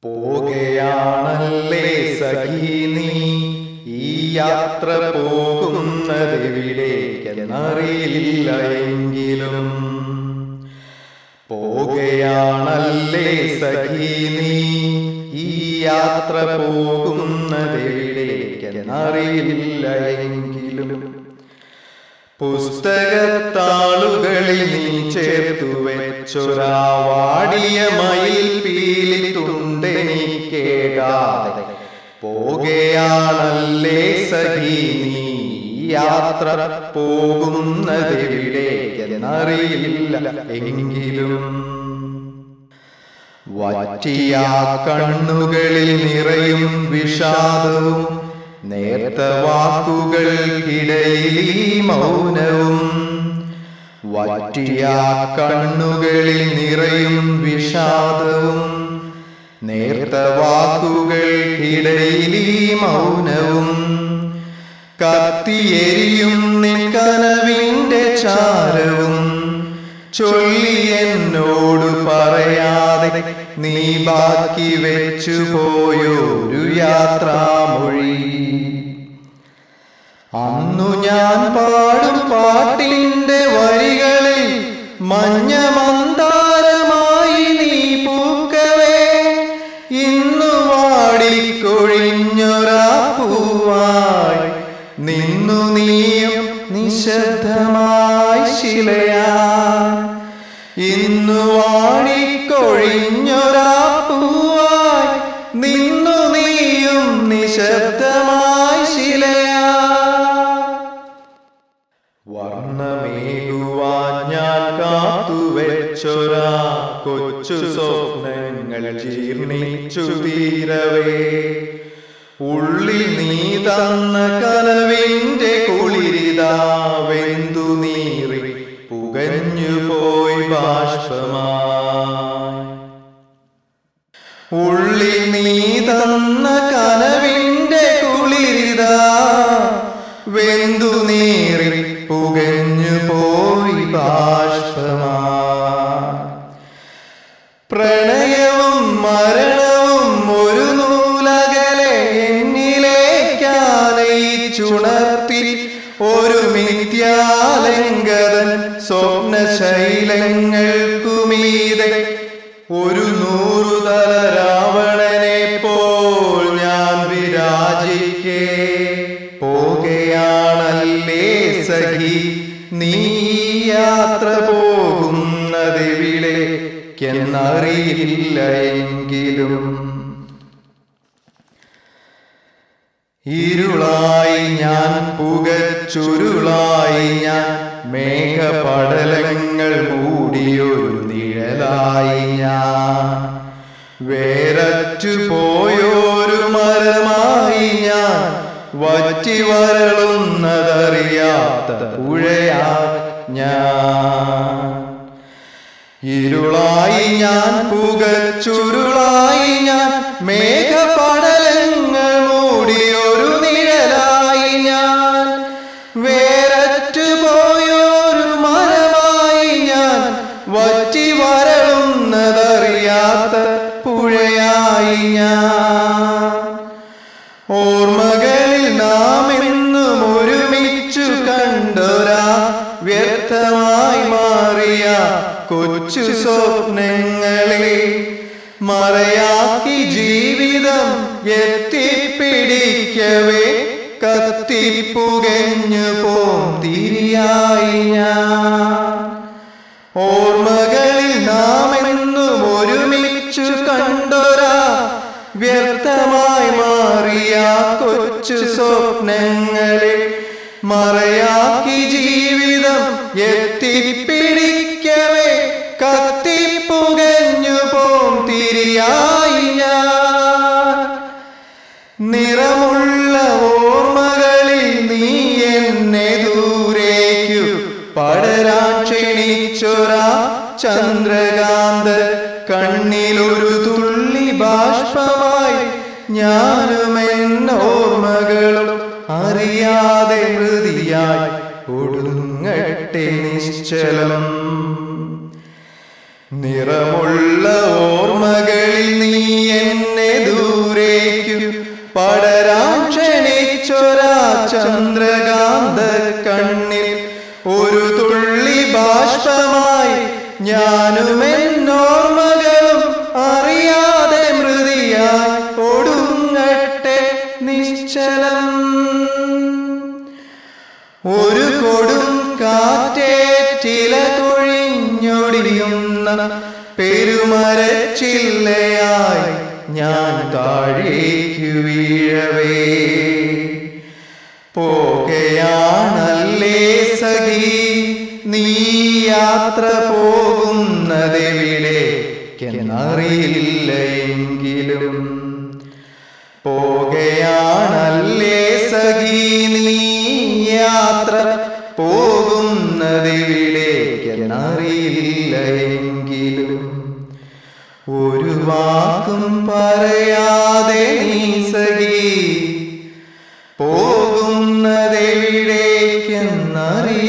പോകയാണല്ലേ സഖി നീ ഈ യാത്ര പോകുന്നതെവിടേക്കെന്നറിയില്ല എങ്കിലും പോകയാണല്ലേ സഖി നീ ഈ യാത്ര പോകുന്നതെവിടേക്കെന്നറിയില്ല എങ്കിലും പുസ്തകത്താളുകളിൽ നീ ചേർത്തു വെച്ചൊരാ വാടിയ മയിൽ പീലി തുണ്ടെനിക്കേകാതെ പോകയാണല്ലേ സഖി നീ യാത്ര പോകുന്നതെവിടേക്കെന്നറിയില്ല എങ്കിലും വറ്റിയ കണ്ണുകളിൽ നിറയും വിഷാദവും നേർത്ത വാക്കുകൾക്കിടയിൽ ഈ മൗനവും വറ്റിയ കണ്ണുകളിൽ നിറയും വിഷാദവും നേർത്ത വാക്കുകൾക്കിടയിൽ ഈ മൗനവും കത്തിയെരിയും നിൻ കനവിന്റെ ചാരവും ചൊല്ലി എന്നോട് പറയാതെ നീ ബാക്കി വെച്ചു പോയൊരു യാത്രാമൊഴി അന്നു ഞാൻ പാടും പാട്ടിന്റെ വരികളിൽ മഞ്ഞ മന്ദാരമായി നീ പൂക്കവേ ഇന്നു വാടിക്കൊഴിഞ്ഞൊരാ പൂവായി നിന്നു നീയും നിശബ്ദമായി ശിലയാ ഇന്നു വാടിക്കൊഴിഞ്ഞൊരാ പൂവായി നിന്നു നീയും നിശബ്ദമായി ശിലയാ വർണ്ണമേകുവാൻ ഞാൻ കാത്തുവെച്ചൊരാ കൊച്ചു സ്വപ്നങ്ങൾ ജീർണിച്ചു തീരവേ ഉള്ളിൽ നീ തന്ന കനവിന്റെ കുളിരിതാ വെന്തു നീറി പുകഞ്ഞു പോയി ബാഷ്പമായി ഉള്ളിൽ നീ തന്ന കനവിന്റെ കുളിരിതാ വെന്തു നീറി പുകഞ്ഞു പോയി ബാഷ്പമായി പ്രണയവും മരണവും ഒരു നൂലകലെ എന്നിലേക്കാനയിച്ചുണർത്തി ഒരു മിഥ്യാലംഘതൻ സ്വപ്നശൈലങ്ങൾക്കുമീതെ ഒരു നൂറുതല രാവണനെ പോൽ ഞാൻ വിരാജിക്കേ പോകയാണല്ലേ സഖി നീ യാത്ര പോകുന്നതെവിടേക്കെന്നറിയില്ല എങ്കിലും ഇരുളായി ഞാൻ പുകച്ചുരുളായി ഞാൻ മേഘപടലങ്ങൾ മൂടിയൊരു നിഴലായി ഞാൻ വേരറ്റു പോയൊരു മരമായി ഞാൻ വറ്റി വരളുന്നതറിയാത്ത പുഴയാ ഞാൻ ഇരുളായി ഞാൻ പുകച്ചുരുളായി ഞാൻ മേഘപടലങ്ങൾ മൂടിയൊരു നിഴലായി ഞാൻ വേരറ്റു പോയൊരു മരമായി ഞാൻ വറ്റി വരളുന്നതറിയാത്ത പുഴയായി ഞാൻ ഓർമ്മകളിൽ നാം എന്നും ഒരുമിച്ചു കണ്ടൊരാ വ്യർത്ഥമായി മാറിയ കൊച്ചു സ്വപ്നങ്ങളെ മറയാക്കി ജീവിതം എത്തിപ്പിടിക്കവേ കത്തിപ്പുകഞ്ഞു പോം തിരിയായി ഞാൻ ഓർമ്മകളിൽ നാം എന്നും ഒരുമിച്ചു കണ്ടൊരാ വ്യർത്ഥമായി മാറിയ കൊച്ചു സ്വപ്നങ്ങളെ മറയാക്കി ജീവിതം എത്തിപ്പിടിക്കവേ കത്തിപ്പുകഞ്ഞു പോം തിരിയായി ഞാൻ നിറമുള്ള ഓർമ്മകളിൽ നീ എന്നെ ദൂരേക്കു പടരാൻ ക്ഷണിച്ചൊരാ ചന്ദ്രകാന്ത കണ്ണിലൊരു തുള്ളി ബാഷ്പമായി ഞാനും എന്നോർമ്മകളും അറിയാതെ ഹൃദിയായി ഒടുങ്ങട്ടെ നിശ്ചലം നിറമുള്ള ഓർമ്മകളിൽ നീ എന്നെ ഒരു തുള്ളി ബാഷ്പമായി ഞാനും എന്നോർമ്മകളും അറിയാതെ മൃതിയായി ഒടുങ്ങട്ടെ നിശ്ചലം. ഒരു കൊടും കാറ്റേറ്റില കൊഴിഞ്ഞൊടിയുന്ന പെരുമരച്ചില്ലയായി ഞാൻ താഴേക്കു വീഴവേ. പോകയാണല്ലേ സഖി നീ യാത്ര പോകുന്നതെവിടേക്കെന്നറിയില്ല എങ്കിലും. പോകയാണല്ലേ സഖി നീ യാത്ര പോകുന്നതെവിടേക്കെന്നറിയില്ല എങ്കിലും. ഒരു വാക്കും പറയാതെ നീ സഖി പോകുന്നതെവിടേക്കെന്നറിയില്ല